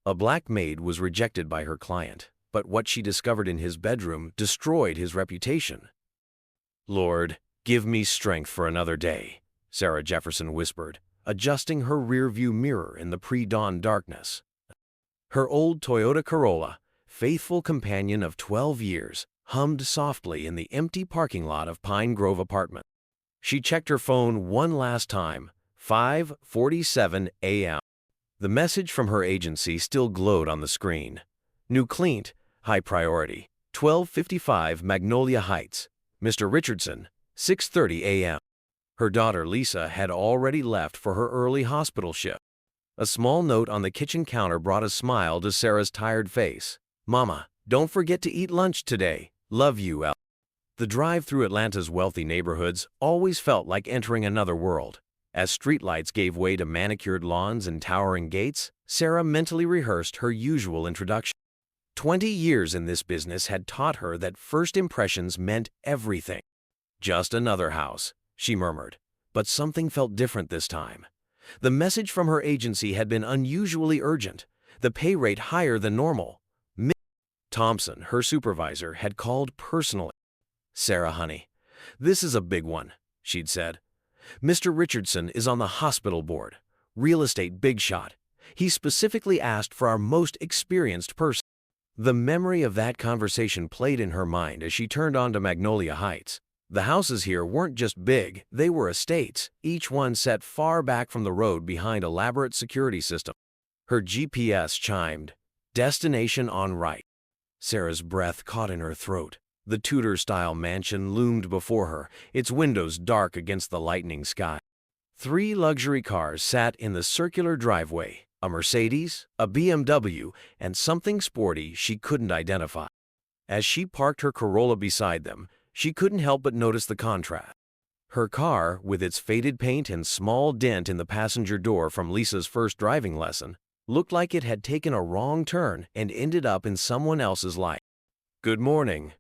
A black maid was rejected by her client, but what she discovered in his bedroom destroyed his reputation. "Lord, give me strength for another day," Sarah Jefferson whispered, adjusting her rearview mirror in the pre-dawn darkness. Her old Toyota Corolla, faithful companion of 12 years, hummed softly in the empty parking lot of Pine Grove apartment. She checked her phone one last time, 5:47 a.m. The message from her agency still glowed on the screen. New client, high priority, 1255 Magnolia Heights. Mr. Richardson, 6:30 a.m. Her daughter Lisa had already left for her early hospital shift. A small note on the kitchen counter brought a smile to Sarah's tired face. "Mama, don't forget to eat lunch today. Love you, El." The drive through Atlanta's wealthy neighborhoods always felt like entering another world. As streetlights gave way to manicured lawns and towering gates, Sarah mentally rehearsed her usual introduction. 20 years in this business had taught her that first impressions meant everything. "Just another house," she murmured, but something felt different this time. The message from her agency had been unusually urgent, the pay rate higher than normal. Miss Thompson, her supervisor, had called personally. "Sarah, honey, this is a big one," she'd said. "Mr. Richardson is on the hospital board, real estate big shot. He specifically asked for our most experienced person." The memory of that conversation played in her mind as she turned onto Magnolia Heights. The houses here weren't just big, they were estates, each one set far back from the road behind elaborate security systems. Her GPS chimed, "Destination on right." Sarah's breath caught in her throat. The Tudor-style mansion loomed before her, its windows dark against the lightening sky. 3 luxury cars sat in the circular driveway, a Mercedes, a BMW, and something sporty she couldn't identify. As she parked her Corolla beside them, she couldn't help but notice the contrast. Her car, with its faded paint and small dent in the passenger door from Lisa's first driving lesson, looked like it had taken a wrong turn and ended up in someone else's life. "Good morning."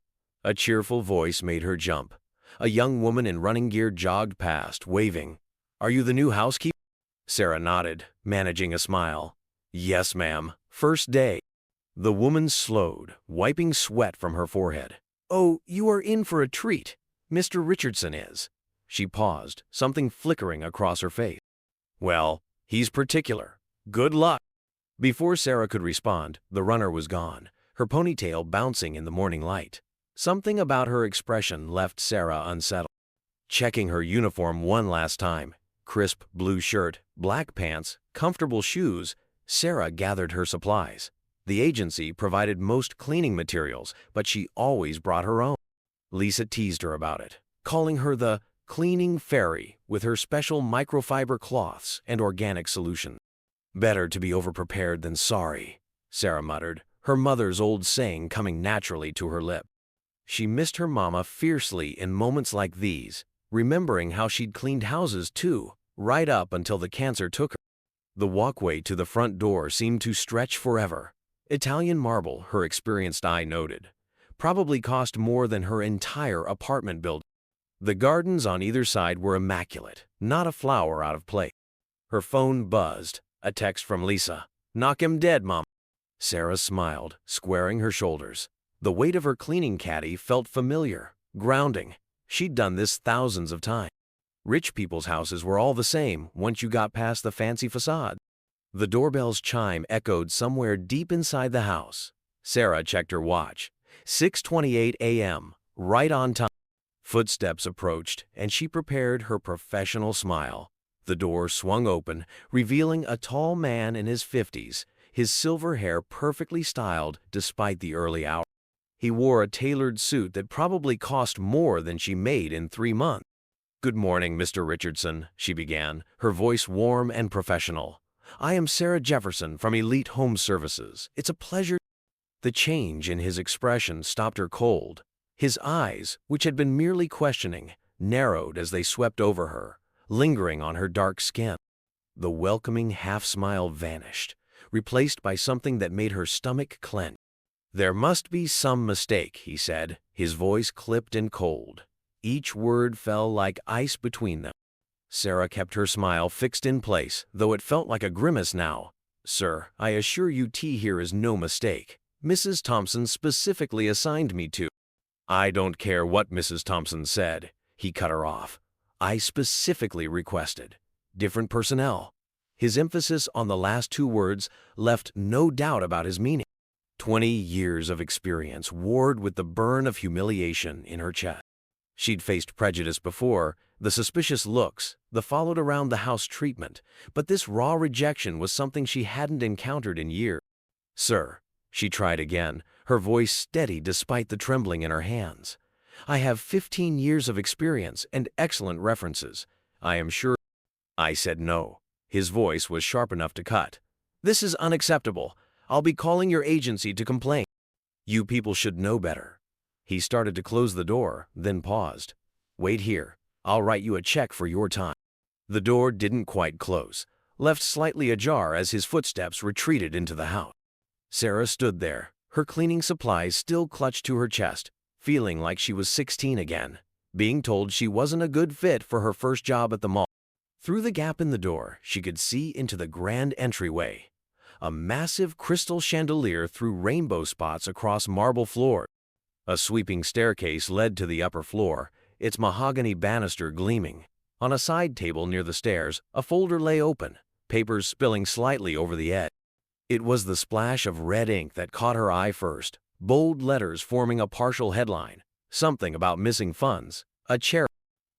A cheerful voice made her jump. A young woman in running gear jogged past, waving. "Are you the new housekeeper?" Sarah nodded, managing a smile. "Yes, ma'am. First day." The woman slowed, wiping sweat from her forehead. "Oh, you are in for a treat. Mr. Richardson is." She paused, something flickering across her face. "Well, he's particular. Good luck." Before Sarah could respond, the runner was gone, her ponytail bouncing in the morning light. Something about her expression left Sarah unsettled. Checking her uniform one last time, crisp blue shirt, black pants, comfortable shoes, Sarah gathered her supplies. The agency provided most cleaning materials, but she always brought her own. Lisa teased her about it, calling her the cleaning fairy with her special microfiber cloths and organic solutions. "Better to be overprepared than sorry," Sarah muttered, her mother's old saying coming naturally to her lip. She missed her mama fiercely in moments like these, remembering how she'd cleaned houses too, right up until the cancer took her. The walkway to the front door seemed to stretch forever. Italian marble, her experienced eye noted, probably cost more than her entire apartment building. The gardens on either side were immaculate, not a flower out of place. Her phone buzzed, a text from Lisa. "Knock him dead, Mom." Sarah smiled, squaring her shoulders. The weight of her cleaning caddy felt familiar, grounding. She'd done this thousands of times. Rich people's houses were all the same once you got past the fancy facade. The doorbell's chime echoed somewhere deep inside the house. Sarah checked her watch. 6:28 a.m., right on time. Footsteps approached, and she prepared her professional smile. The door swung open, revealing a tall man in his 50s, his silver hair perfectly styled despite the early hour. He wore a tailored suit that probably cost more than she made in 3 months. "Good morning, Mr. Richardson," she began, her voice warm and professional. "I am Sarah Jefferson from Elite Home Services. It's a pleasure." The change in his expression stopped her cold. His eyes, which had been merely questioning, narrowed as they swept over her, lingering on her dark skin. The welcoming half-smile vanished, replaced by something that made her stomach clench. "There must be some mistake," he said, his voice clipped and cold. Each word fell like ice between them. Sarah kept her smile fixed in place, though it felt like a grimace now. Sir, I assure you tea here is no mistake. Mrs. Thompson specifically assigned me to. I don't care what Mrs. Thompson said. He cut her off. I specifically requested. Different personnel. His emphasis on the last two words left no doubt about his meaning. 20 years of experience warred with the burn of humiliation in her chest. She'd faced prejudice before, the suspicious looks, the followed around the house treatment, but this raw rejection was something she hadn't encountered in years. Sir, she tried again, her voice steady despite the trembling in her hands. I have 15 years of experience and excellent references. I am sure. I said no. His voice was sharp enough to cut. This is unacceptable. I'll be calling your agency to complain. You people should know better. He started to close the door, then paused. Wait here. I'll write you a check for your time. The door didn't quite close, left slightly ajar as his footsteps retreated into the house. Sarah stood there, her cleaning supplies still clutched to her chest, feeling like she was 16 again, being told she wasn't a good fit for her first job at the mall. Through the gap in the door, she could see into the grand entryway. A massive crystal chandelier threw rainbow spots across marble floors. A sweeping staircase led to the upper floor, its mahogany banister gleaming. On a side table near the stairs, a folder lay open, papers spilling slightly over the edge. It was the splash of red ink that caught her eye first, bold letters forming a partial headline, something about missing funds, a chair.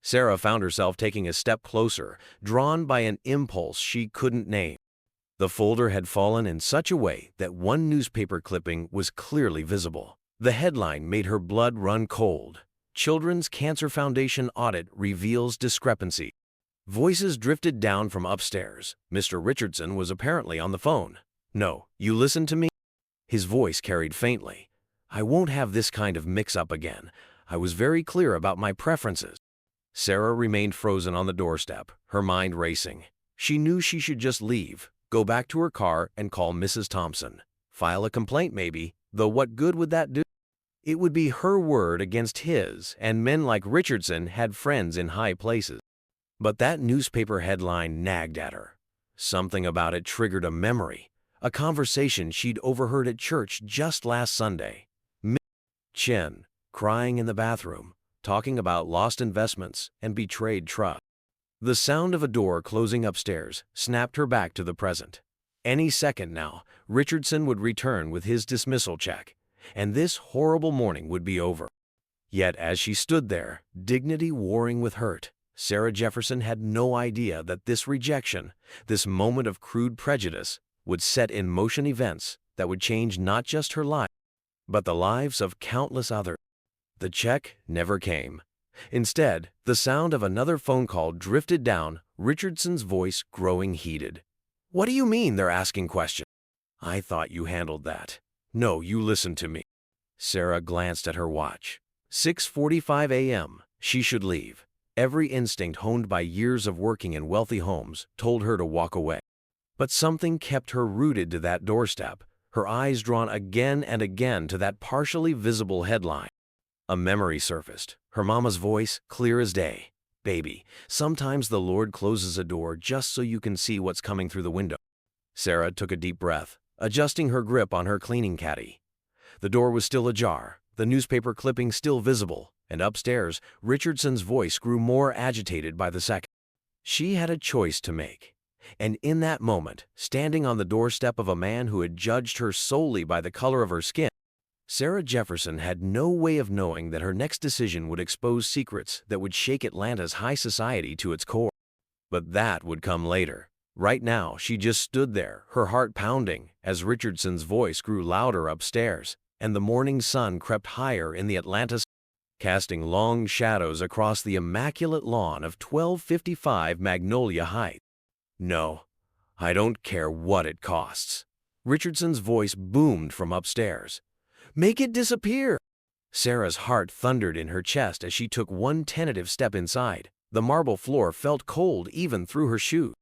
Sarah found herself taking a step closer, drawn by an impulse she couldn't name. The folder had fallen in such a way that one newspaper clipping was clearly visible. The headline made her blood run cold. Children's Cancer Foundation audit reveals discrepancy. Voices drifted down from upstairs. Mr. Richardson was apparently on the phone. No, you listen to me? His voice carried faintly. I won't have this kind of mix-up again. I was very clear about my preferences. Sarah remained frozen on the doorstep, her mind racing. She knew she should just leave, go back to her car and call Mrs. Thompson. File a complaint maybe, though what good would that do? It would be her word against his, and men like Richardson had friends in high places. But that newspaper headline nagged at her. Something about it triggered a memory, a conversation she'd overheard at church just last Sunday. Miss Chin, crying in the bathroom, talking about lost investments and betrayed trust. The sound of a door closing upstairs snapped her back to the present. Any second now, Richardson would return with his dismissal check, and this horrible morning would be over. Yet as she stood there, dignity warring with hurt, Sarah Jefferson had no idea that this rejection, this moment of crude prejudice, would set in motion events that would change not just her life, but the lives of countless others. The check never came. Instead, the sound of another phone call drifted down, Richardson's voice growing heated. What do you mean they're asking questions? I thought you handled that. No, you listen to me. Sarah glanced at her watch. 6:45 a.m. She should leave. Every instinct honed by years of working in wealthy homes told her to walk away. But something kept her rooted to that doorstep, her eyes drawn again and again to that partially visible headline. A memory surfaced, her mama's voice clear as day. Baby, sometimes the Lord closes a door just so you can see what's coming through the window. Sarah took a deep breath, adjusting her grip on her cleaning caddy. The door was still ajar, the newspaper clipping still visible, and upstairs, Richardson's voice grew more agitated by the second. She had a choice to make. And in that moment, standing on the doorstep of a man who had judged her solely by the color of her skin, Sarah Jefferson had no way of knowing that her next decision would expose secrets that would shake Atlanta's high society to its core. But that would come later. Right now, she just stood there, her heart pounding, as Richardson's voice grew louder upstairs, and the morning sun crept higher in the Atlanta sky, casting long shadows across the immaculate lawn of 1255 Magnolia Heights. No, I don't care what it costs. Richardson's voice boomed from upstairs. Make it disappear! Sarah's heart thundered in her chest as she took one tentative step inside. The marble floor felt cold even through her shoes.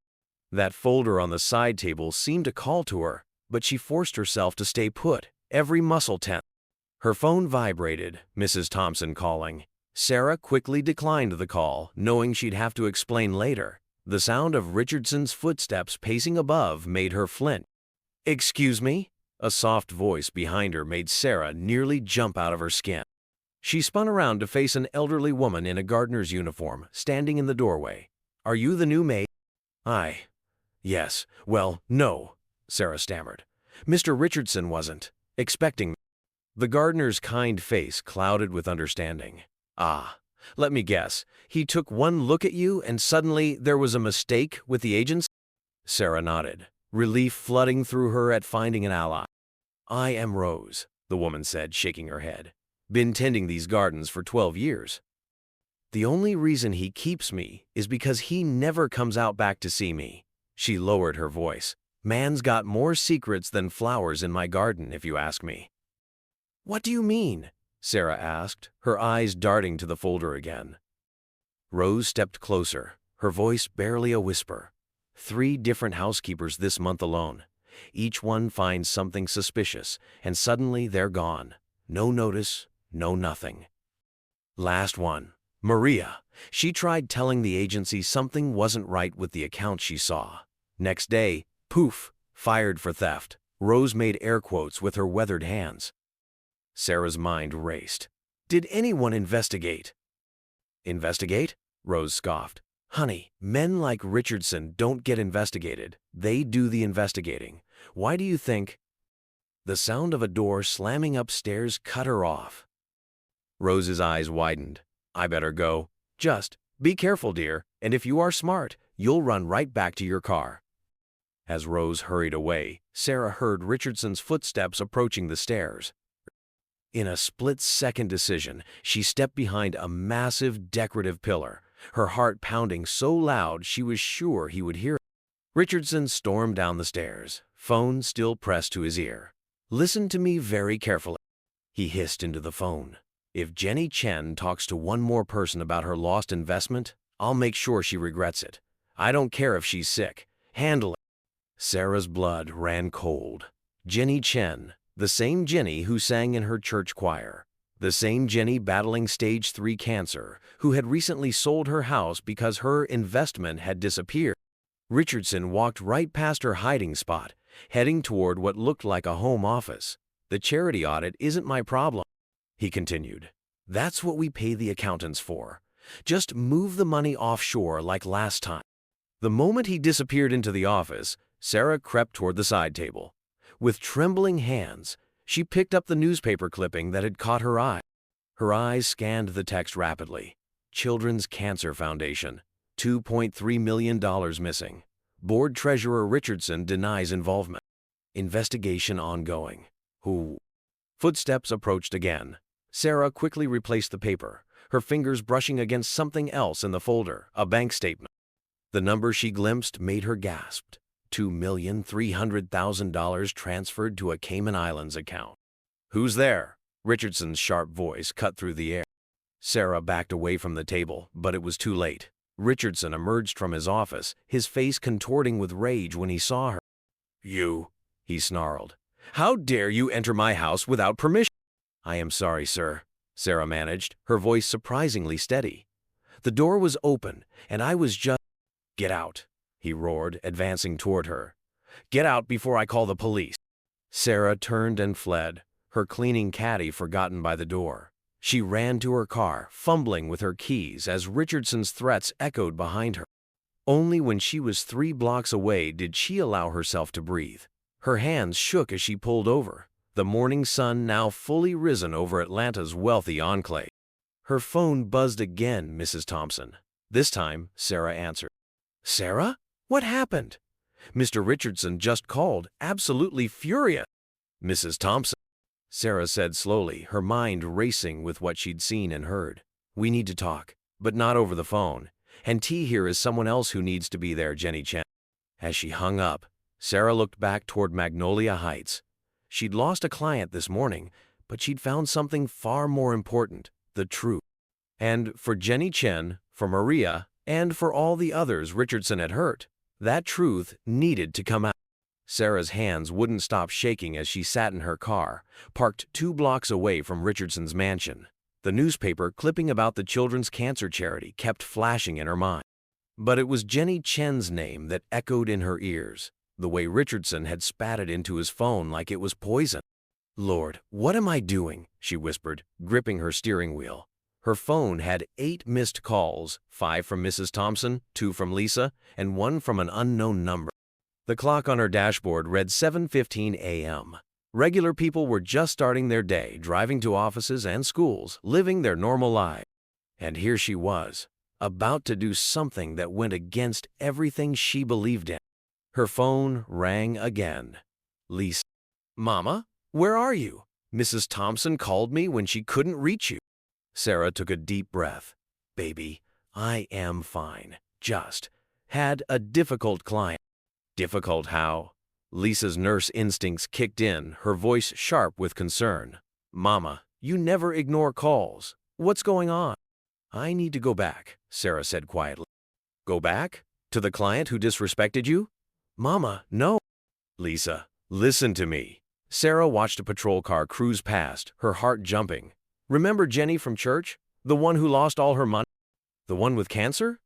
That folder on the side table seemed to call to her, but she forced herself to stay put, every muscle tense. Her phone vibrated, Mrs. Thompson calling. Sarah quickly declined the call, knowing she'd have to explain later. The sound of Richardson's footsteps pacing above made her flinch. Excuse me? A soft voice behind her made Sarah nearly jump out of her skin. She spun around to face an elderly woman in a gardener's uniform standing in the doorway. Are you the new maid? I. Yes. Well, no, Sarah stammered. Mr. Richardson wasn't expecting me. The gardener's kind face clouded with understanding. Ah, let me guess. He took one look at you and suddenly there was a mistake with the agency? Sarah nodded, relief flooding through her at finding an ally. I am Rose, the woman said, shaking her head. Been tending these gardens for 12 years. The only reason he keeps me is because he never comes out back to see me. She lowered her voice. Man's got more secrets than flowers in my garden, if you ask me. What do you mean? Sarah asked, her eyes darting to the folder again. Rose stepped closer, her voice barely a whisper. 3 different housekeepers this month alone. Each one finds something suspicious, and suddenly they're gone. No notice, no nothing. Last one, Maria. She tried telling the agency something wasn't right with the account she saw. Next day, poof, fired for theft. Rose made air quotes with her weathered hands. Sarah's mind raced. Did anyone investigate? Investigate? Rose scoffed. Honey, men like Richardson don't get investigated. They do the investigating. Why do you think? The sound of a door slamming upstairs cut her off. Rose's eyes widened. I better go. Just be careful, dear, and if you are smart, you'll run right back to your car. As Rose hurried away, Sarah heard Richardson's footsteps approaching the stairs. In a split-second decision, she stepped behind a massive decorative pillar, her heart pounding so loud she was sure he would hear it. Richardson stormed down the stairs, phone still pressed to his ear. Listen to me very carefully, he hissed into the phone. If Jenny Chen talks to one more person about her lost investment, I'll make sure she regrets it. I don't care if she's sick. Handle it. Sarah's blood ran cold. Jenny Chen, the same Jenny who sang in her church choir, the same Jenny battling stage 3 cancer, who had recently sold her house because her investment had disappeared. Richardson walked right past her hiding spot, heading toward what looked like a home office. The charity audit isn't my problem, he continued. That's what we pay the accountants for. Just move the money offshore like last time. The moment he disappeared into the office, Sarah crept toward the side table. With trembling hands, she picked up the newspaper clipping that had caught her eye. Her eyes scanned the text rapidly. Children's Cancer Foundation, $2.3 million missing. Board Treasurer Richardson denies involvement. Investigation ongoing. Who? Footsteps approached again. Sarah quickly replaced the paper, her fingers brushing against something else in the folder, a bank statement. The number she glimpsed made her gasp. $2,300,000 transferred to a Cayman Islands account. Who's there? Richardson's sharp voice cut through the air. Sarah backed away from the table, but it was too late. Richardson emerged from his office, his face contorting with rage when he saw her. You, he snarled. How dare you enter my house without permission? I am sorry, sir, Sarah managed, her voice surprisingly steady. The door was open, and I was just— Get out, he roared, advancing toward her. Get out before I call the police. Sarah turned and fled, her cleaning caddy forgotten by the door. She ran to her car, fumbling with her keys as Richardson's threats echoed behind her. Only when she was 3 blocks away did she allow herself to breathe. Her hands shook as she pulled over, the morning sun now fully risen over Atlanta's wealthy enclave. Her phone buzzed again, Mrs. Thompson. This time, Sarah answered. Sarah? What happened? Mr. Richardson just called, absolutely furious. Mrs. Thompson, Sarah said slowly, her mind racing with what she'd seen and heard. We need to talk, but not over the phone. And T here is someone else who needs to be there, Jenny Chen. As she hung up, Sarah looked back toward Magnolia Heights. She'd lost a client this morning, but she'd found something far more important, the truth. And for Jenny Chen, for Maria, and for all the others Richardson had hurt, that truth needed to come out. Sarah's hands wouldn't stop shaking as she sat in her car, parked 2 blocks away from Richardson's mansion. The newspaper clipping about the children's cancer charity kept flashing in her mind. But it was Jenny Chen's name that echoed in her ears. the way Richardson had spat it into his phone like it was poison. "Lord, what am I doing?" she whispered, gripping her steering wheel. Her phone had 8 missed calls, 5 from Mrs. Thompson, 2 from Lisa, and 1 from an unknown number. The clock on her dashboard read 7:15 a.m. Regular people were just starting their day, driving to offices and schools, living their normal lives. And here she was, about to do something that went against everything she believed in. Her phone rang again. "Lisa." "Mama, where are you? Mrs. Thompson called me when she couldn't reach you." Sarah took a deep breath. "Baby, I am fine. Just had a difficult client." "Difficult how?" Lisa's nurse instincts kicked in, her voice sharp with concern. "Mama, you never ignore calls. What's going on?" "I need to go back," Sarah said quietly. "Go back? To the client who disrespected you?" "Mama, no." "Lisa, listen to me." Sarah watched a patrol car cruise past, her heart jumping. "Remember Jenny from church? The one who lost all her money? The one with cancer?"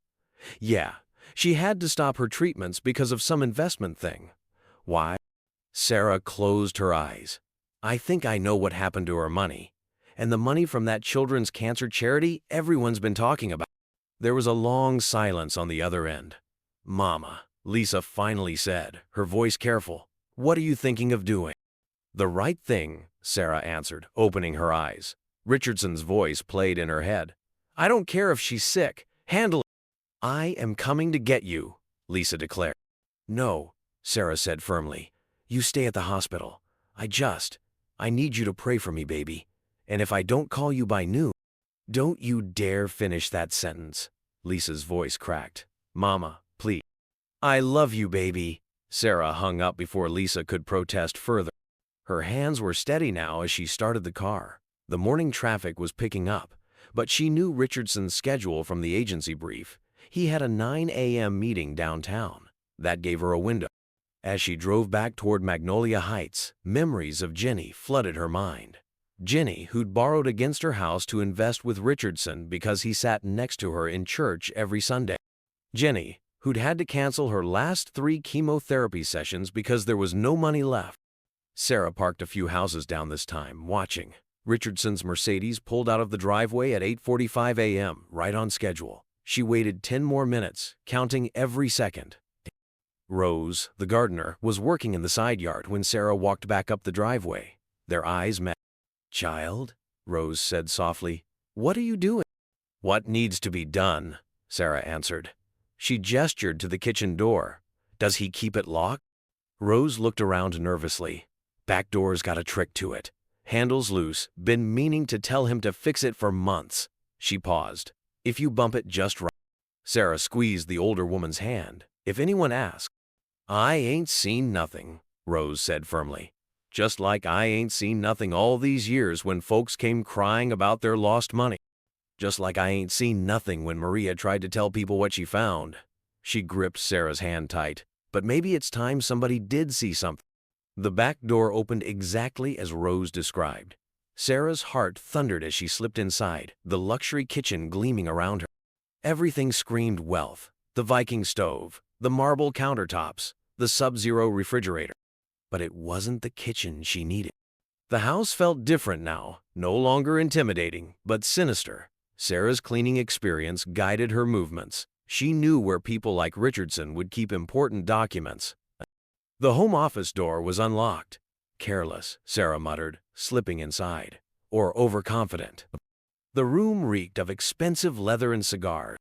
"Yeah, she had to stop her treatments because of some investment thing." "Why?" Sarah closed her eyes. "I think I know what happened to her money. And the money from that children's cancer charity everyone's been talking about." There was a long silence on the other end. "Mama," Lisa finally said, her voice careful, "what are you thinking of doing?" "The right thing," Sarah answered, opening her eyes. Richardson's voice played in her head. "I don't care if she's sick. Handle it." "I am coming to get you," Lisa declared. "No," Sarah said firmly. "You stay at the hospital. I need you to pray for me, baby. And if I don't call you by noon—" "Don't you dare finish that sentence," Lisa's voice cracked. "Mama, please." "I love you, baby." Sarah hung up before Lisa could protest further. Her hands were steady now as she started the car. The morning traffic was picking up, but she knew Richardson's schedule from the agency brief. He had a 9 a.m. meeting downtown. That gave her a window. As she drove back toward Magnolia Heights, memories of Jenny flooded her mind. Jenny, who'd borrowed against her house to invest with Richardson because he sat next to her in church every Sunday. Jenny, who'd had to cancel her last 3 chemotherapy sessions because there was no money left. Sarah parked a few houses down this time, watching. Richardson's Mercedes pulled out of the driveway at 8:45 a.m., right on schedule. She waited 10 more minutes, counting every second. Rose, the gardener, was working in the side yard when Sarah walked back up the driveway. Their eyes met. "Child," Rose said softly, "what are you doing?" "What needs to be done," Sarah answered. She gestured to the kitchen door. "Does he keep it locked?" Rose looked around nervously. "Back door's got a trick to it. Handle's loose. Been meaning to tell him to fix it for months." She paused. "If you bump it just right." Sarah squeezed the older woman's hand. "If anyone asks—" "I ain't seen nothing," Rose said firmly. "Just like I ain't seen nothing all these years when folks came crying about their lost money. Just like I ain't seen nothing when Maria tried to tell people what she found." She gripped Sarah's hand tight. "But maybe it's time somebody did see something." The back door opened exactly as Rose described. Sarah's heart thundered as she slipped inside, the luxury kitchen gleaming around her. Everything screamed wealth. The Viking stove, the marble countertops, the Sub-Zero refrigerator. But it wasn't the kitchen she needed. The house felt different now, no longer intimidating, but sinister. Sarah's cleaning experience guided her movements. She knew where people like Richardson would keep important documents. The home office door was unlocked. "Careless," Sarah muttered, slipping inside. "Or overconfident." The room reeked of expensive leather and cigars.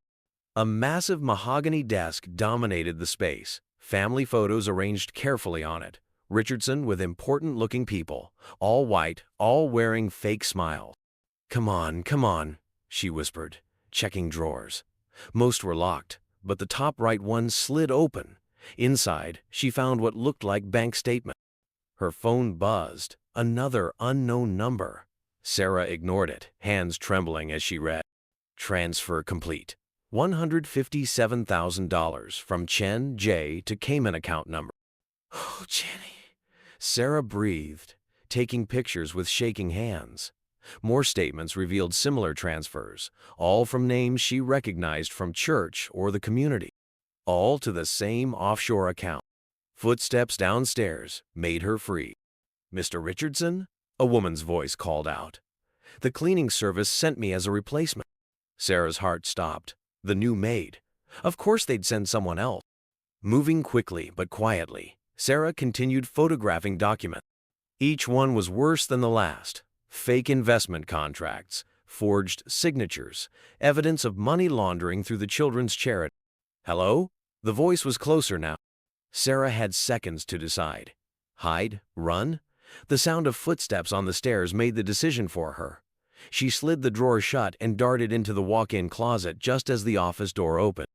A massive mahogany desk dominated the space, family photos arranged carefully on it. Richardson with important-looking people, all white, all wearing fake smiles. Come on," she whispered, checking drawers. Most were locked, but the top right one slid open. Inside, she found what looked like bank statement. Her phone buzzed. Another unknown number. Sarah ignored it, hands trembling as she read. "Transfer complete. $157,000 from Chen J to Cayman account number." "Oh, Jenny," Sarah breathed, taking pictures with shaking hands. More statements revealed similar transfers, all from names she recognized from church or the community. All to the same offshore account. Footsteps downstairs made her free. "Mr. Richardson?" a woman's voice called out. "The cleaning service sent me as a replacement." Sarah's heart stopped. The new maid. Of course they'd send someone else. Moving quickly but quietly, Sarah continued photographing documents. Each one was worse than the last. Fake investment contracts, forged signatures, evidence of money laundering through the children's charity. "Hello?" The voice was closer now. Sarah had seconds to decide. Hide? Run? The sound of footsteps on the stairs made the decision for her. She slid the drawer shut and darted into the walk-in closet just as the office door opened.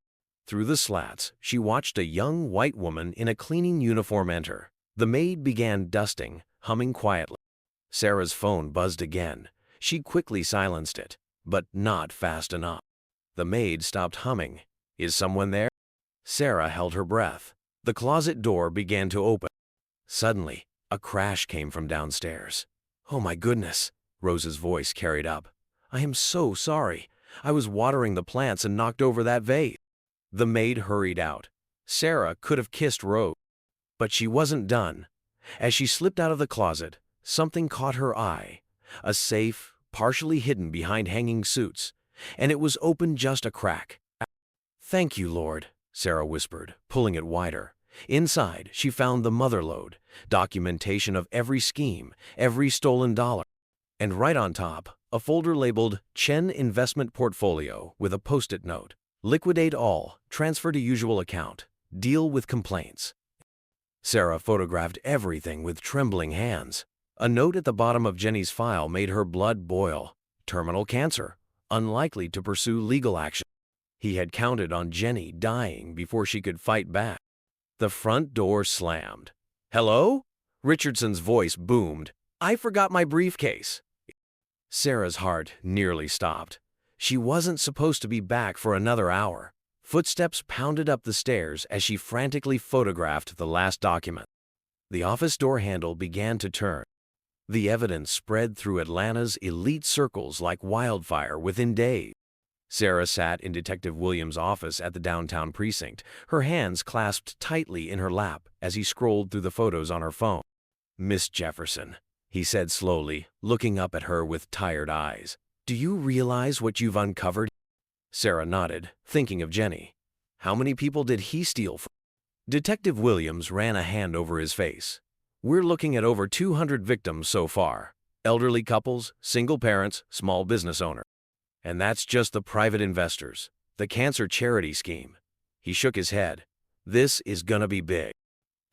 Through the slats, she watched a young white woman in a cleaning uniform enter. The maid began dusting, humming quietly. Sarah's phone buzzed again. She quickly silenced it, but not fast enough. The maid stopped humming. "Is someone there?" Sarah held her breath. The closet door began to open. Suddenly, a crash came from downstairs. "Oh my goodness," Rose's voice carried up. "I am so sorry. I was watering the plants and knocked over that vase." The maid hurried out. Sarah could have kissed Rose. But she wasn't done. As she slipped out of the closet, something caught her eye. A safe, partially hidden behind hanging suits, and it was open just a crack. "Thank you, Lord," Sarah whispered, pulling it wider. Inside, she found the motherlode, documentation of every scheme, every stolen dollar. And right on top, a folder labeled Chen Investment Portfolio with a post-it note. "Liquidate all, transfer to usual account, deal with complaints." Sarah photographed everything with trembling hands. A note at the bottom of Jenny's file made her blood boil. Terminal cancer, unlikely to pursue legal action. He had counted on Jenny dying before she could fight back. The front door slammed. "Hello?" Richardson's voice boomed. "I forgot my briefcase." Sarah's heart nearly stopped. She wasn't supposed to be back for another hour. Footsteps pounded up the stairs as she frantically photographed the last document. The office door handle began to turn. The evidence spread through Atlanta's elite circles like wildfire within days. Sarah sat in Detective Williams' office at the downtown precinct, her hands clasped tightly in her lap as he scrolled through the photos on her phone. "Miss Jefferson," he said slowly, looking up at her with tired eyes, "do you realize what you've uncovered?" Sarah nodded, thinking of Jenny. How many people did he steal from? Detective Williams ran a hand over his face. "We're looking at over 200 victims so far. Elderly couples, single parents, small business owners. And that's just the private investors, the cancer charity scheme." He shook his head. "This is gonna be big."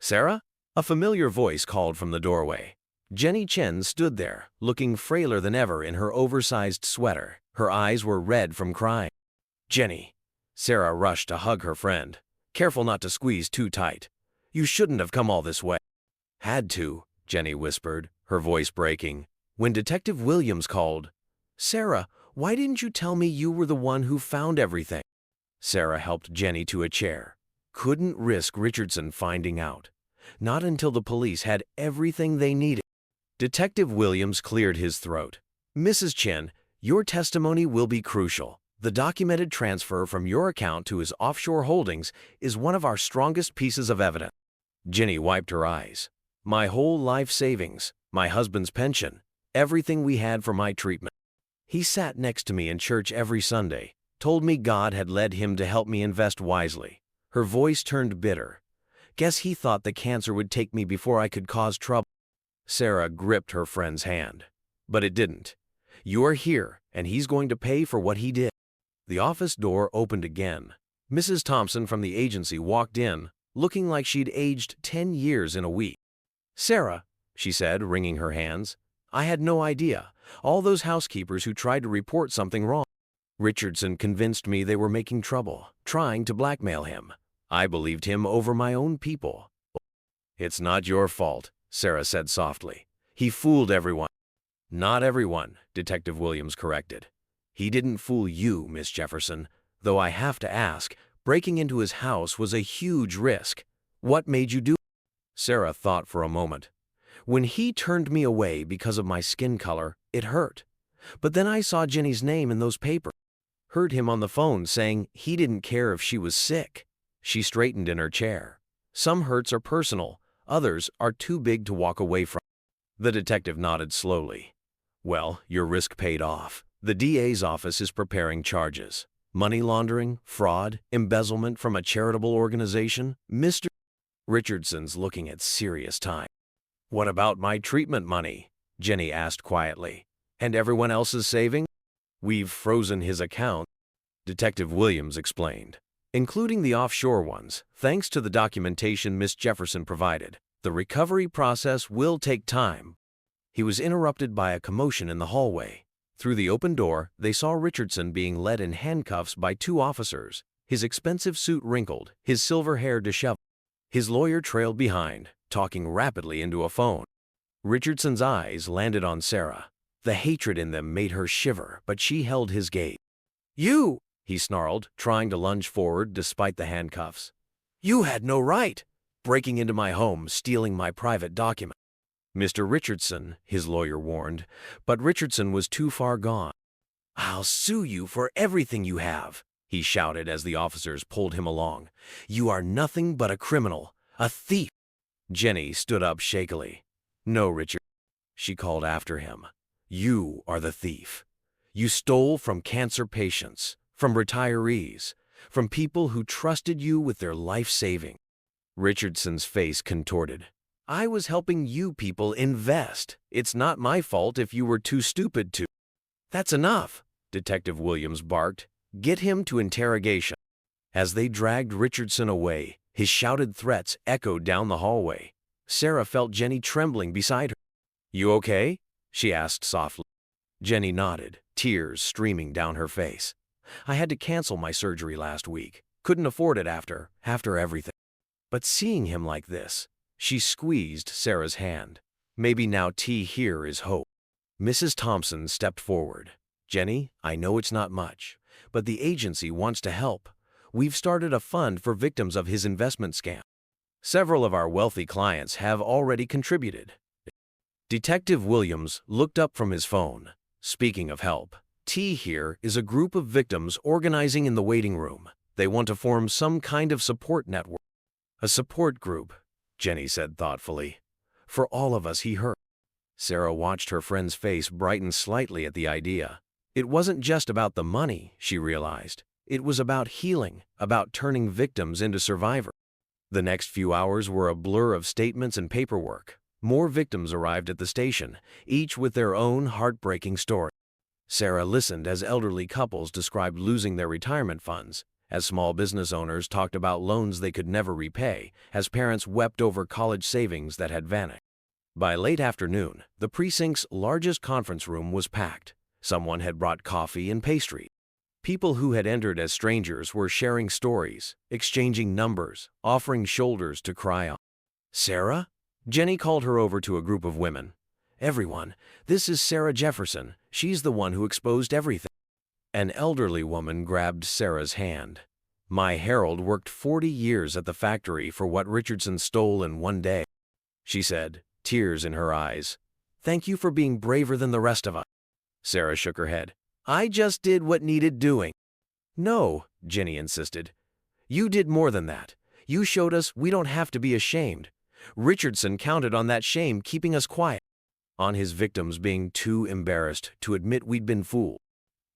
"Sarah?" A familiar voice called from the doorway. Jenny Chen stood there, looking frailer than ever in her oversized sweater. Her eyes were red from crying. "Jenny." Sarah rushed to hug her friend. Careful not to squeeze too tight. "You shouldn't have come all this way." "Had to," Jenny whispered, her voice breaking. When Detective Williams called, "Sarah, why didn't you tell me you were the one who found everything?" Sarah helped Jenny to a chair. Couldn't risk Richardson finding out. Not until the police had everything they needed. Detective Williams cleared his throat. "Mrs. Chen, your testimony will be crucial. The documented transfer from your account to his offshore holdings is one of our strongest pieces of evidence." Jenny wiped her eyes. "My whole life savings, my husband's pension, everything we had for my treatment. He sat next to me in church every Sunday, told me God had led him to help me invest wisely." Her voice turned bitter. "Guess he thought the cancer would take me before I could cause trouble." Sarah gripped her friend's hand. "But it didn't. You're here, and he's going to pay for what he did." The office door opened again. Mrs. Thompson from the agency walked in, looking like she'd aged 10 years in a week. "Sarah," she said, wringing her hands, "I had no idea. All those housekeepers who tried to report something wrong. Richardson convinced me they were making trouble, trying to blackmail him. I believed him over my own people." "It's not your fault," Sarah said softly. "He fooled everyone." "Not everyone," Detective Williams corrected. "He didn't fool you, Miss Jefferson, though I have to ask, breaking into his house was a huge risk. What made you do it?" Sarah thought for a moment. "When he turned me away because of my skin color, it hurt. But then I saw Jenny's name in those papers. Heard him on the phone saying he didn't care if she was sick." She straightened in her chair. Some hurts are personal, others are too big to walk away from. The detective nodded slowly. Well, your risk paid off. The DA's office is preparing charges. Money laundering, fraud, embezzlement from a charitable organization. Mr. Richardson's looking at serious time. What about my treatment money? Jenny asked quietly. And everyone else's saving? We've frozen his account, Detective Williams explained, including the offshore ones, thanks to the documentation Miss Jefferson provided. The recovery process will take time. He was interrupted by a commotion in the hallway. Through the open door, they saw Richardson being led in handcuffs by two officers, his expensive suit wrinkled, his silver hair disheveled. His lawyer trailed behind, talking rapidly into a phone. Richardson's eyes landed on Sarah. The hatred in them made her shiver, but she held his gaze. "You!" he snarled, trying to lunge forward despite the handcuffs. "You had no right, breaking into my home, stealing my private document." "Mr. Richardson," his lawyer warned, but Richardson was too far gone. "I'll sue you for everything you have," he shouted as the officers pulled him along. "You are nothing but a criminal, a thief." Jenny stood up shakily. "No, Richard," she called after him. "You are the thief. You stole from cancer patients, from retirees, from people who trusted you with their life savings." Richardson's face contorted. "I was helping you people invest. It's not my fault if you were too stupid to." "That's enough," Detective Williams barked. "Get him to interrogation." As they dragged Richardson away, his shouted threats echoed down the hallway. Sarah felt Jenny trembling beside her. "You okay?" she asked softly. Jenny nodded, tears streaming down her face. "I had to cancel my surgery last week. Couldn't afford it after everything." But seeing him like this, she squeezed Sarah's hand. "Maybe now T here is hope." Mrs. Thompson stepped forward. "Jenny, I know it's not much, but the agency wants to help. We've started a fund for victims of his investment scam. Several of our wealthy clients have already contributed." Detective Williams looked up from his phone. "Speaking of help, T here is a group of victims organizing in the waiting room. They want to form some kind of support network." "A support group," Jenny said thoughtfully. "For all of us he hurt." Sarah watched her friend's face brighten slightly at the idea. It wasn't just about the money, she realized. It was about healing, about turning victims into survivors. The next few hours were a blur of statements and paperwork. More victims arrived at the station, each with their own heartbreaking story. Sarah listened as elderly couples described losing their retirement funds, as small business owners talked about loans they could never repay, as parents wept over college savings that had vanished. By late afternoon, the precinct's largest conference room was packed. Someone had brought coffee and pastry. People who had entered as strangers were sharing stories, exchanging numbers, offering shoulders to cry on. "Sarah?" Jenny called her over to a group of women. "Everyone, this is Sarah Jefferson. She's the one who exposed everything." An elderly woman grabbed Sarah's hand. "My Harold worked 40 years at the factory for what Richardson stole in one day," she said, tears in her eyes. "Thank you for being braver than the rest of us." Sarah shook her head. "I just did what needed doing." "No," Jenny insisted. "You did more than that. You showed us we don't have to be ashamed. Richardson counted on that shame keeping us quiet, on his victims being too embarrassed to admit we'd been fooled."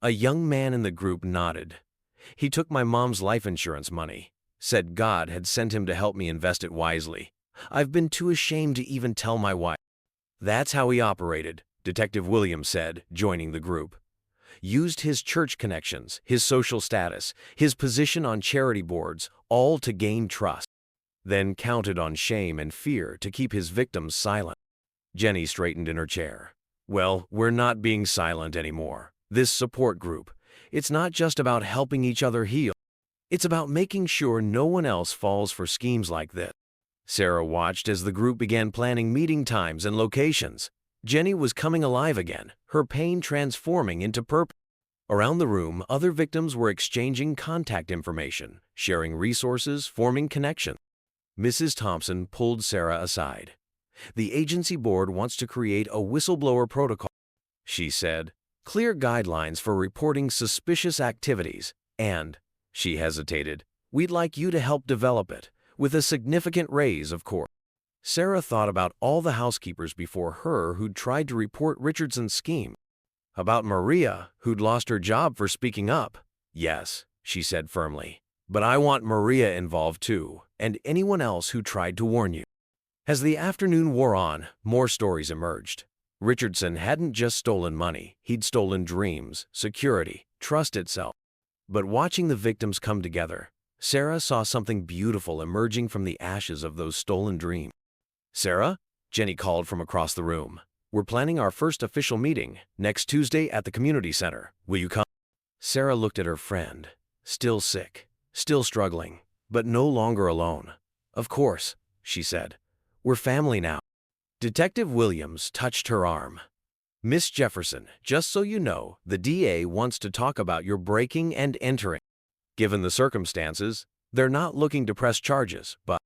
A young man in the group nodded. "He took my mom's life insurance money, said God had sent him to help me invest it wisely. I've been too ashamed to even tell my wife." "That's how he operated," Detective Williams said, joining the group. "Used his church connections, his social status, his position on charity boards, all to gain trust. Then counted on shame and fear to keep his victims silent." Jenny straightened in her chair. "Well, we're not being silent anymore. This support group, it's not just about helping each other heal. It's about making sure no one else falls for schemes like this." Sarah watched as the group began planning meeting times and locations. Jenny was coming alive again, her pain transforming into purpose. Around the room, other victims were exchanging contact information, sharing resources, forming connections. Mrs. Thompson pulled Sarah aside. "The agency board wants to create a whistleblower protocol," she said. "Clear guidelines for reporting suspicious activities, and," she hesitated, "we'd like you to help develop it. with a significant raise, of course. Sarah thought about all the housekeepers before her who'd tried to report Richardson's scheme. About Maria, who'd lost her job for speaking up. Yes, she said firmly. But I want Maria involved too, and anyone else who tried to warn you. As the afternoon wore on, more stories emerged. Richardson hadn't just stolen money, he'd stolen dreams, security, trust itself. But watching the victims come together, Sarah saw something beautiful emerging from the ashes of those stolen dreams. Sarah? Jenny called from across the room. We're planning our first official meeting next Tuesday at the community center. Will you come? Sarah looked at her friend. Still sick, still struggling, but no longer alone. Of course, she said. We're family now. Detective Williams touched her arm. Miss Jefferson, just so you know, the DA wants to talk about your breaking and entering. Given the circumstances, they're not looking to press charges, but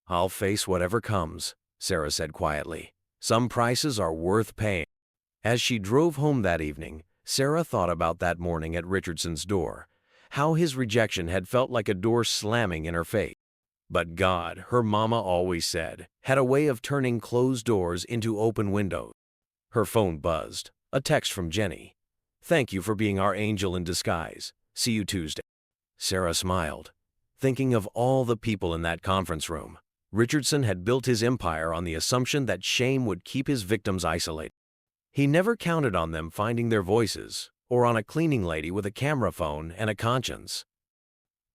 I'll face whatever comes, Sarah said quietly. Some prices are worth paying. As she drove home that evening, Sarah thought about that morning at Richardson's door, how his rejection had felt like a door slamming in her face. But God, her mama always said, had a way of turning closed doors into open windows. Her phone buzzed. A text from Jenny. Thank you for being our angel in disguise. See you Tuesday. Sarah smiled, thinking of all the people in that conference room. Richardson had built his empire on the assumption that shame would keep his victims isolated. He never counted on them finding their voices, or on a cleaning lady with a camera phone and a conscience.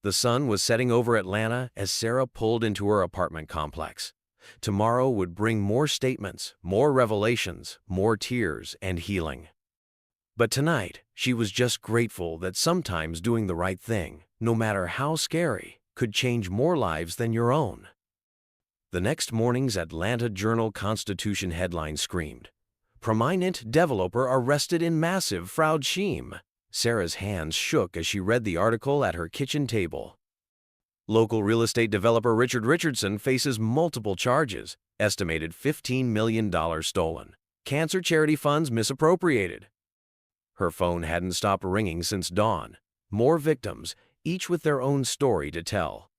The sun was setting over Atlanta as Sarah pulled into her apartment complex. Tomorrow would bring more statements, more revelations, more tears and healing. But tonight, she was just grateful that sometimes doing the right thing, no matter how scary, could change more lives than your own. The next morning's Atlanta Journal-Constitution headline screamed, "Prominent developer arrested in massive fraud scheme." Sarah's hands shook as she read the article at her kitchen table. Local real estate developer Richard Richardson faces multiple charges, estimated $15 million stolen, cancer charity funds misappropriated. Her phone hadn't stopped ringing since dawn. More victims, each with their own story to tell.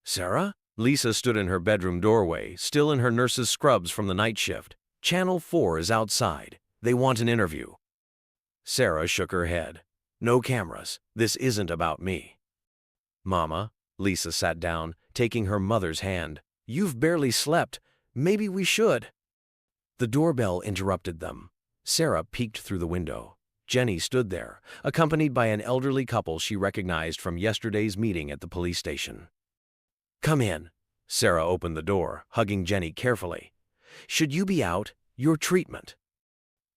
Sarah? Lisa stood in her bedroom doorway, still in her nurse's scrubs from the night shift. Channel 4 is outside. They want an interview. Sarah shook her head. No cameras. This isn't about me. Mama, Lisa sat down, taking her mother's hand. You've barely slept. Maybe we should. The doorbell interrupted them. Sarah peeked through the window. Jenny stood there, accompanied by an elderly couple she recognized from yesterday's meeting at the police station. Come in. Sarah opened the door, hugging Jenny carefully. Should you be out? Your treatment.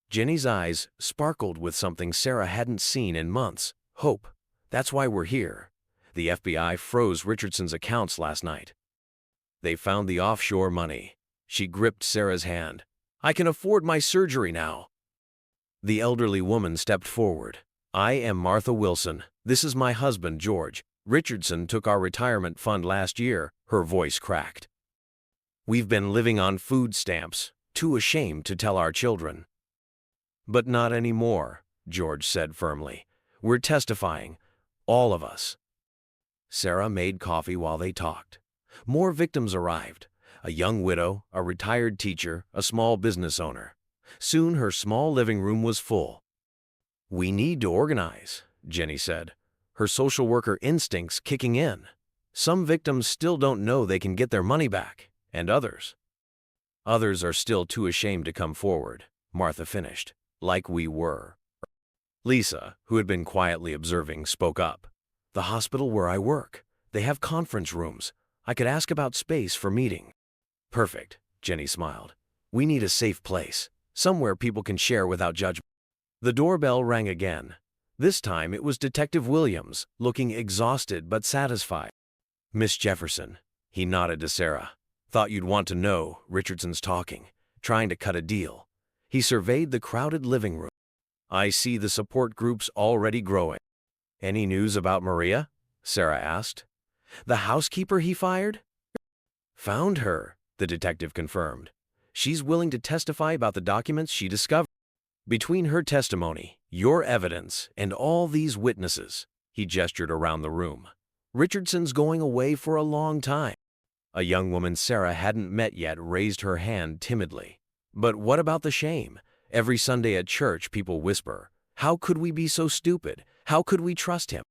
Jenny's eyes sparkled with something Sarah hadn't seen in months. Hope. That's why we're here. The FBI froze Richardson's accounts last night. They found the offshore money. She gripped Sarah's hand. I can afford my surgery now. The elderly woman stepped forward. I am Martha Wilson. This is my husband, George. Richardson took our retirement fund last year. Her voice cracked. We've been living on food stamps, too ashamed to tell our children. But not anymore, George said firmly. We're testifying. All of us. Sarah made coffee while they talked. More victims arrived. A young widow, a retired teacher, a small business owner. Soon her small living room was full. We need to organize, Jenny said, her social worker instincts kicking in. Some victims still don't know they can get their money back, and others are still too ashamed to come forward, Martha finished, like we were. Lisa, who had been quietly observing, spoke up. The hospital where I work. They have conference rooms. I could ask about space for meeting. Perfect, Jenny smiled. We need a safe place. Somewhere people can share without judgment. The doorbell rang again. This time it was Detective Williams, looking exhausted but satisfied. Miss Jefferson, he nodded to Sarah. Thought you'd want to know. Richardson's talking, trying to cut a deal. He surveyed the crowded living room. I see the support group's already growing. Any news about Maria? Sarah asked. The housekeeper he fired? Found her, the detective confirmed. She's willing to testify about the documents she discovered. Between her testimony, your evidence, and all these witnesses, he gestured around the room. Richardson's going away for a long time. A young woman Sarah hadn't met yet raised her hand timidly. But what about the shame? Every Sunday at church, people whisper, "How could we be so stupid? How could we trust him?"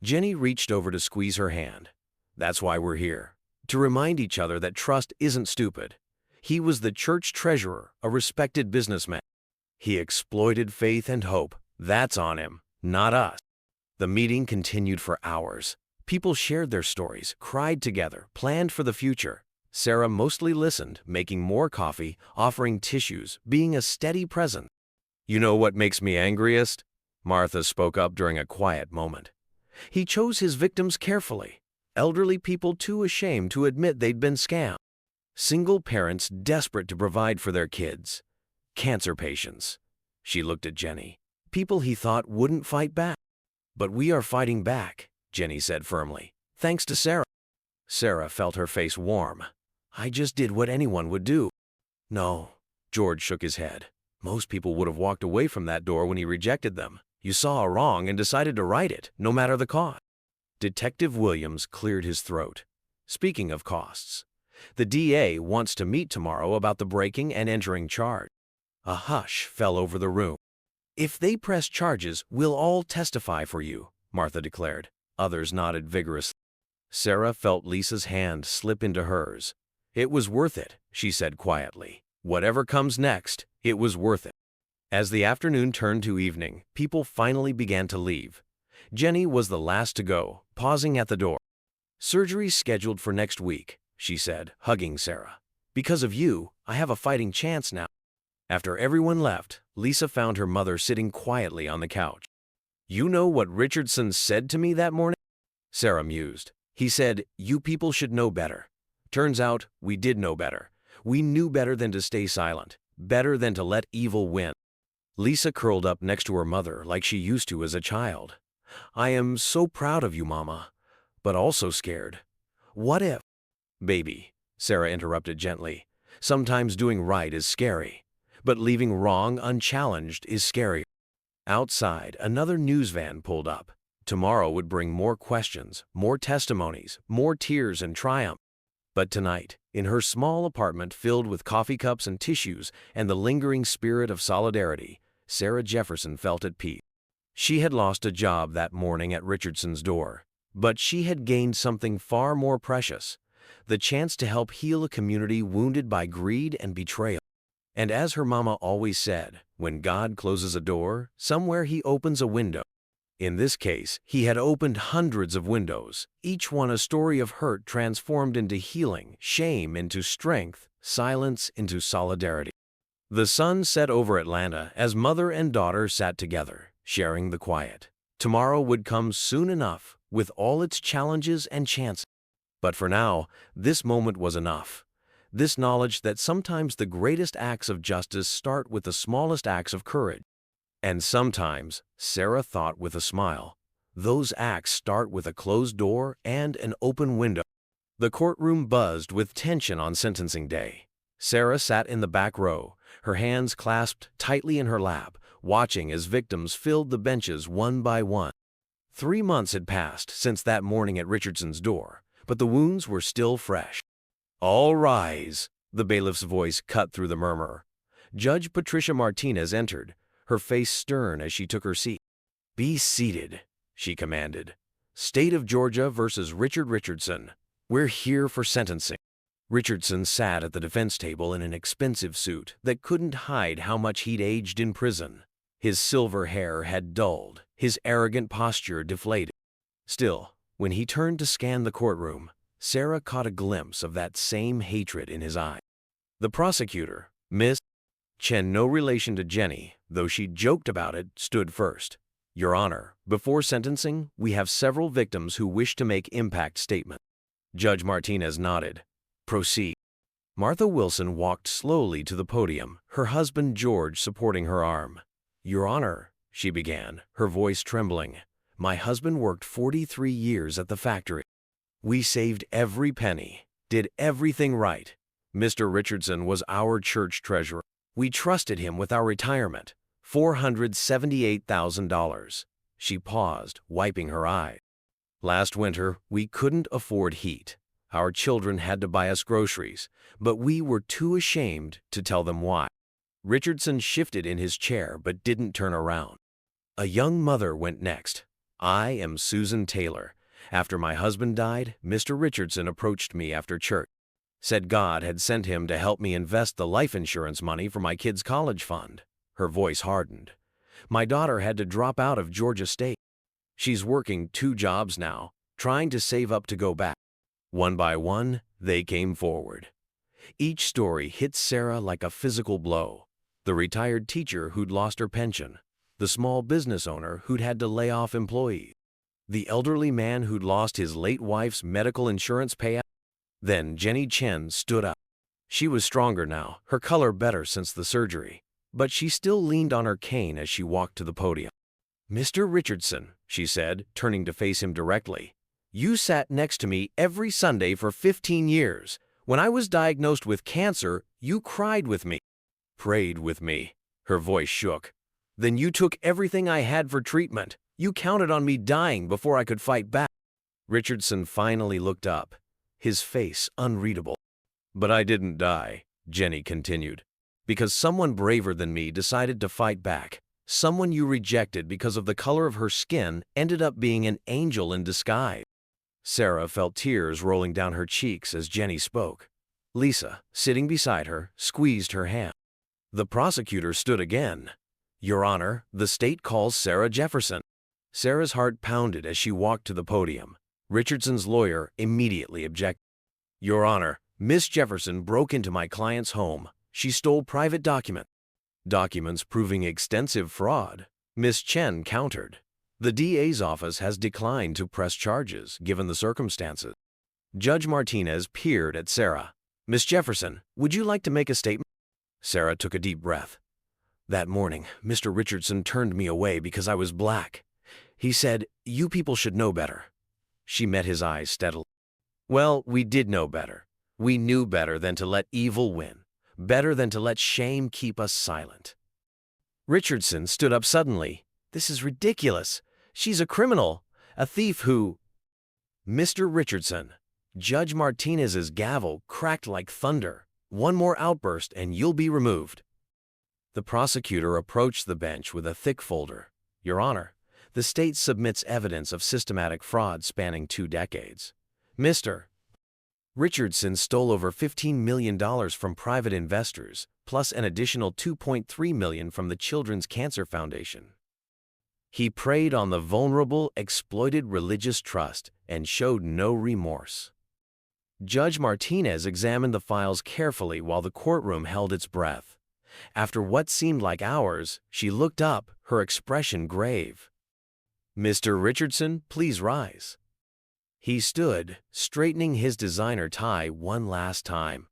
Jenny reached over to squeeze her hand. "That's why we're here. To remind each other that trust isn't stupid. He was the church treasurer, a respected businessman. He exploited faith and hope. That's on him, not us." The meeting continued for hours. People shared their stories, cried together, planned for the future. Sarah mostly listened, making more coffee, offering tissues, being a steady presence. "You know what makes me angriest?" Martha spoke up during a quiet moment. "He chose his victims carefully. Elderly people too ashamed to admit they'd been scammed. Single parents desperate to provide for their kids. Cancer patients." She looked at Jenny. "People he thought wouldn't fight back." "But we are fighting back," Jenny said firmly, "thanks to Sarah." Sarah felt her face warm. "I just did what anyone would do." "No," George shook his head. "Most people would have walked away from that door when he rejected them. You saw a wrong and decided to right it, no matter the cost." Detective Williams cleared his throat. "Speaking of costs, the DA wants to meet tomorrow about the breaking and entering charge." A hush fell over the room. "If they press charges, we'll all testify for you," Martha declared. Others nodded vigorously. Sarah felt Lisa's hand slip into hers. "It was worth it," she said quietly. "Whatever comes next, it was worth it." As the afternoon turned to evening, people finally began to leave. Jenny was the last to go, pausing at the door. "Surgery's scheduled for next week," she said, hugging Sarah. "Because of you, I have a fighting chance now." After everyone left, Lisa found her mother sitting quietly on the couch. "You know what Richardson said to me that morning?" Sarah mused. "He said, 'You people should know better.' Turns out, we did know better. We knew better than to stay silent, better than to let evil win." Lisa curled up next to her mother like she used to as a child. "I am so proud of you, Mama, but also scared. What if—" "Baby," Sarah interrupted gently, "sometimes doing right is scary, but leaving wrong unchallenged is scary." Outside, another news van pulled up. Tomorrow would bring more questions, more testimonies, more tears and triumph. But tonight, in her small apartment filled with coffee cups and tissues and the lingering spirit of solidarity, Sarah Jefferson felt at peace. She had lost a job that morning at Richardson's door, but she had gained something far more precious, the chance to help heal a community wounded by greed and betrayal. And as her mama always said, when God closes a door, somewhere he opens a window. In this case, he had opened hundreds of windows, each one a story of hurt transformed into healing, shame into strength, silence into solidarity. The sun set over Atlanta as mother and daughter sat together, sharing the quiet. Tomorrow would come soon enough, with all its challenges and chances. But for now, this moment was enough. This knowledge that sometimes the greatest acts of justice start with the smallest acts of courage. And sometimes, Sarah thought with a smile, those acts start with a closed door and an open window. The courtroom buzzed with tension on sentencing day. Sarah sat in the back row, her hands clasped tightly in her lap, watching as victims filled the benches one by one. 3 months had passed since that morning at Richardson's door, but the wounds were still fresh. "All rise," the bailiff's voice cut through the murmur. Judge Patricia Martinez entered, her face stern as she took her seat. "Be seated," she commanded. "State of Georgia versus Richard Richardson. We're here for sentencing." Richardson sat at the defense table in an expensive suit that couldn't hide how much he'd aged in prison. His silver hair had dulled, his arrogant posture deflated. Still, when he turned to scan the courtroom, Sarah caught a glimpse of that same hatred in his eye. The prosecutor, Miss Chen, no relation to Jenny, though she joked about it, stood first. "Your Honor, before sentencing, we have several victims who wish to make impact statements." Judge Martinez nodded. "Proceed." Martha Wilson walked slowly to the podium, her husband George supporting her arm. "Your Honor," she began, her voice trembling, "my husband worked 43 years at the factory. We saved every penny, did everything right. Mr. Richardson was our church treasurer. We trusted him with our retirement, $478,000. She paused, wiping her eyes. "Last winter, we couldn't afford heat. Our children had to buy us groceries, but we were too ashamed to tell them why. Richardson shifted in his chair but didn't turn around. A young mother went next. I am Susan Taylor. After my husband died, Mr. Richardson approached me after church. Said God had sent him to help me invest the life insurance money for my kids' college fund. Her voice hardened. My daughter had to drop out of Georgia State. She's working 2 jobs now, trying to save up to go back. One by one, they came forward. Each story hit Sarah like a physical blow. The retired teacher who'd lost her pension, the small business owner who'd had to lay off employees, the elderly man who'd lost his late wife's medical insurance payout. Then Jenny Chen stood up. She was stronger now, her color better since the surgery, but she still leaned on her cane as she walked to the podium. Mr. Richardson, she said, turning to face him directly, you sat next to me every Sunday for 15 years. When I was diagnosed with cancer, you cried with me, prayed with me. Her voice shook. Then you took everything I had for treatment. You counted on me dying before I could fight back. Richardson finally looked up, his face unreadable. But I didn't die, Jenny continued, because someone braver than me decided to fight back. Someone you rejected because of the color of her skin ended up being an angel in disguise. Sarah felt tears rolling down her cheeks as Jenny spoke. Lisa, sitting beside her, squeezed her hand. The prosecutor stood again. Your Honor, the state calls Sarah Jefferson. Sarah's heart pounded as she walked to the podium. Richardson's lawyer immediately objected. Your Honor, Miss Jefferson broke into my client's home. She stole private documents proving extensive fraud. Miss Chen countered. The DA's office has declined to press charges, given the circumstances. Judge Martinez peered at Sarah. Miss Jefferson, would you like to make a statement? Sarah took a deep breath. That morning, Mr. Richardson turned me away because I was black. He said, you people should know better. She met his eyes steadily. Well, we did know better. We knew better than to let evil win, better than to let shame keep us silent. Richardson stood up suddenly. This is ridiculous. She's a criminal, a thief who… Mr. Richardson, Judge Martinez's gavel cracked like thunder. One more outburst and you'll be removed. The prosecutor approached the bench with a thick folder. Your Honor, the state submits evidence of systematic fraud spanning 2 decades. Mr. Richardson stole over $15 million from private investors, plus an additional $2.3 million from the Children's Cancer Foundation. He preyed on the vulnerable, exploited religious trust and showed no remorse. Judge Martinez examined the files carefully while the courtroom held its breath. After what seemed like hours, she looked up, her expression grave. Mr. Richardson, please rise. He stood, straightening his designer tie one last time.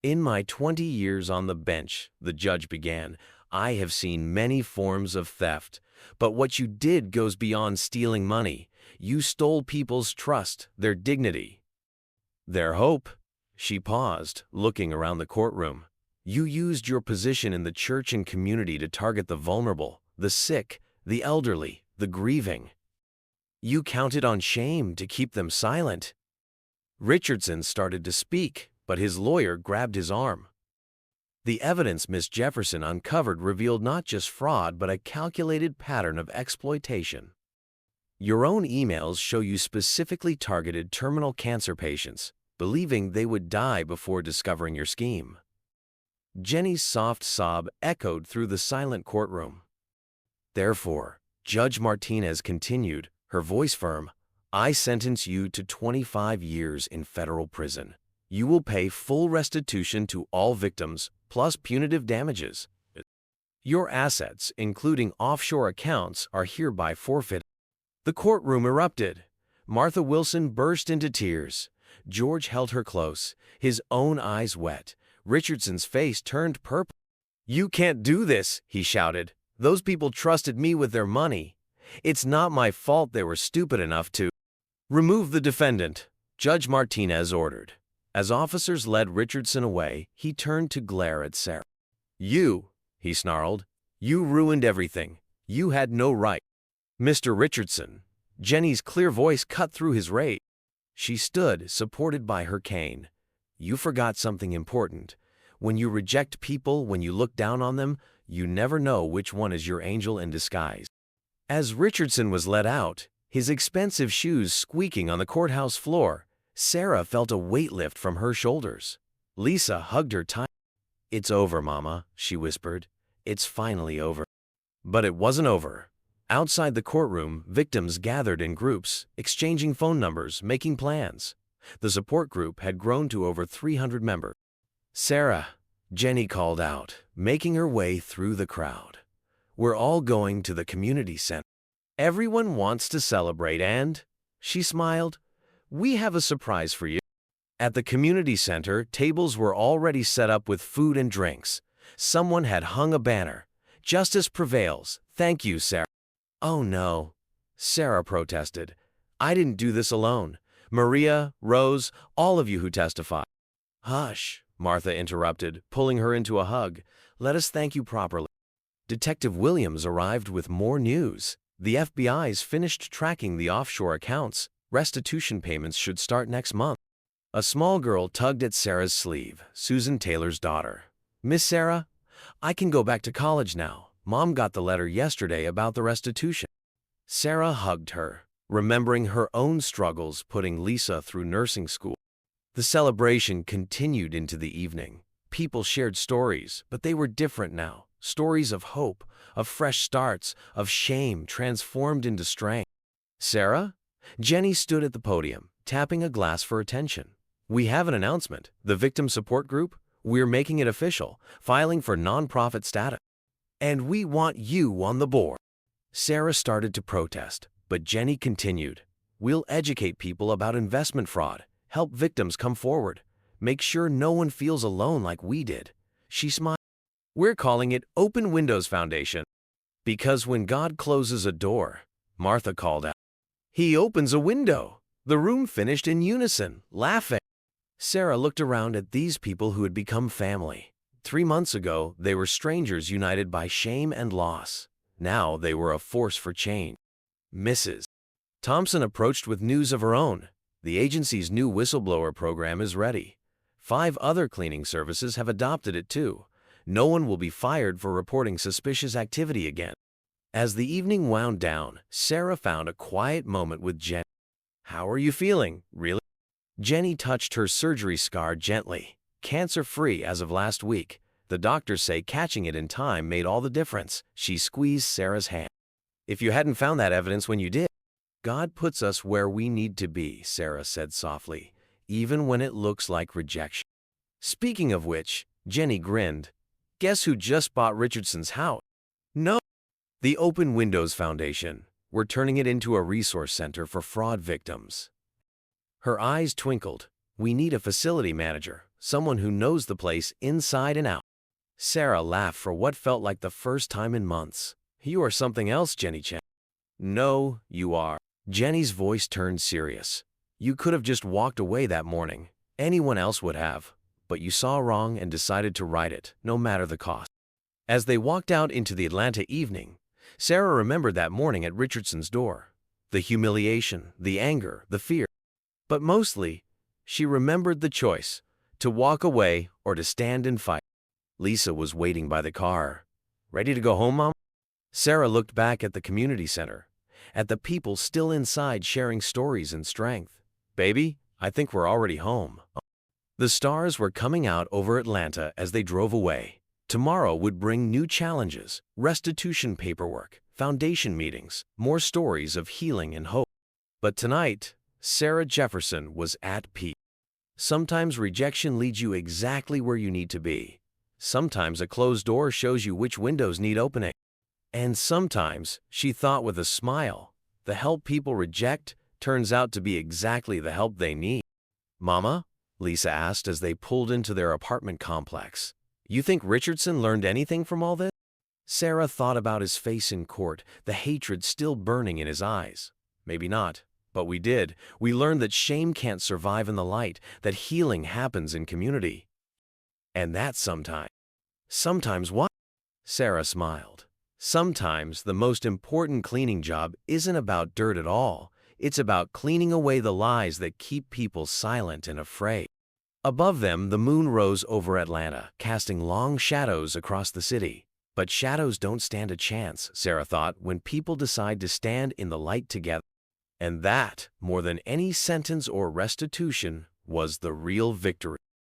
In my 20 years on the bench, the judge began, I have seen many forms of theft, but what you did goes beyond stealing money. You stole people's trust, their dignity, their hope. She paused, looking around the courtroom. You used your position in the church and community to target the vulnerable, the sick, the elderly, the grieving. You counted on shame to keep them silent. Richardson started to speak, but his lawyer grabbed his arm. The evidence Miss Jefferson uncovered revealed not just fraud but a calculated pattern of exploitation. Your own emails show you specifically targeted terminal cancer patients, believing they would die before discovering your scheme. Jenny's soft sob echoed through the silent courtroom. Therefore, Judge Martinez continued, her voice firm, I sentence you to 25 years in federal prison. You will pay full restitution to all victims, plus punitive damages. Your assets, including offshore accounts, are hereby forfeited. The courtroom erupted. Martha Wilson burst into tears. George held her close, his own eyes wet. Richardson's face turned purple. You can't do this, he shouted. Those people trusted me with their money. It's not my fault they were stupid enough to… Remove the defendant, Judge Martinez ordered. As officers led Richardson away, he turned to glare at Sarah. You, he snarled, you ruined everything. You had no right. Mr. Richardson, Jenny's clear voice cut through his rage. She stood, supported by her cane. You forgot something important. When you reject people, when you look down on them, you never know which one is your angel in disguise. As Richardson was let out, his expensive shoes squeaking on the courthouse floor, Sarah felt a weight lift from her shoulders. Lisa hugged her tight. "It's over, Mama," she whispered. "It's finally over." But it wasn't over. Outside the courtroom, victims gathered in groups, exchanging phone numbers, making plans. The support group had grown to over 300 members. "Sarah," Jenny called out, making her way through the crowd. "We're all going to the community center. Everyone wants to celebrate and," she smiled, "we have a surprise for you." At the community center, tables were already set up with food and drinks. Someone had hung a banner. "Justice prevails. Thank you, Sarah." "Oh no," Sarah protested. "I didn't do this alone. Maria, Rose, all of you who testified." "Hush," Martha interrupted, pulling her into a hug. "Let us thank you properly." Detective Williams arrived with more news. The FBI's finished tracking the offshore accounts. Restitution payments should start next month. A small girl tugged at Sarah's sleeve, Susan Taylor's daughter. "Miss Sarah, I can go back to college now. Mom got the letter yesterday about the restitution." Sarah hugged her, remembering her own struggles putting Lisa through nursing school. The celebration continued into the evening. People shared stories, but they were different now. Stories of hope, of fresh starts, of shame transformed into strength. "Sarah?" Jenny stood at the podium, tapping a glass for attention. "We have an announcement. The Victim Support Group, we're making it official, filing for nonprofit status. And we want you on the board." Sarah started to protest, but Jenny continued. "We'll educate people about investment fraud, help victims come forward, make sure no one feels alone like we did." She smiled. "We're calling it Open Windows Foundation. Because when God closes a door," Martha called out, "He opens a window." The room finished in unison, laughing. Sarah looked around at these people who had become family. 3 months ago, they were strangers united by shame and loss. Now they were a force for change. Mrs. Thompson approached with news of her own. The agency's new whistleblower program is ready. 5 other cleaning services have adopted it too. No one will be fired for reporting suspicious activity again. As the evening wound down, Sarah found a quiet moment with Jenny. "How are you feeling, really?" Jenny touched her surgery scar gently. "Cancer-free as of last week. The doctors say catching it in time made all the difference." She squeezed Sarah's hand. "If you hadn't found that evidence when you did." "God puts us where we need to be," Sarah said softly, "even when it looks like rejection." Speaking of which, Jenny grinned. "Guess who just bought Richardson's house?" "No." "The Open Windows Foundation. We're turning it into a resource center for fraud victims." Her eyes twinkled. "We need a facility manager, someone who knows the place inside and out." Sarah laughed for what felt like the first time in months. "You are something else, Jenny Chan." "No, you are." Jenny's voice turned serious. "You could have just walked away that morning. Anyone else would have. But you saw wrong and decided to right it, no matter the cost." As they walked out into the Atlanta evening, Sarah remembered that morning at Richardson's door. The humiliation, the anger, the fear. But mostly, she remembered the choice, to walk away or to stand and fight. Lisa was waiting by the car. "Ready to go home, Mom?" Sarah looked back at the community center, at the people still inside sharing stories and strength. "Baby, I think we're already home." The stars were coming out over Atlanta as they drove away. Tomorrow would bring new challenges, restitution paperwork, foundation meetings, more stories of healing and hope. But tonight, Sarah Jefferson was at peace. Sometimes rejection leads you exactly where you need to be. Sometimes a closed door shows you which windows need opening. And sometimes, she thought with a smile, the help people reject turns out to be exactly the help they need. "Mama?" Lisa asked as they pulled into their apartment complex. "You think Richardson learned anything from all this?" Sarah thought about his face in court, the hatred still burning in his eyes. "Maybe not, but we did. We learned that shame can't survive in the light, that healing happens in community. And that sometimes." "Sometimes what?" Sarah smiled. "Sometimes the most important cleaning job isn't about dirt at all. It's about cleaning away the lies that keep people silent and afraid. Above them, the moon rose over Atlanta, casting long shadows across the city. But shadows don't stand a chance, Sarah thought, when people decide to stand in the light together. And that, more than any sentence or restitution, was the real victory.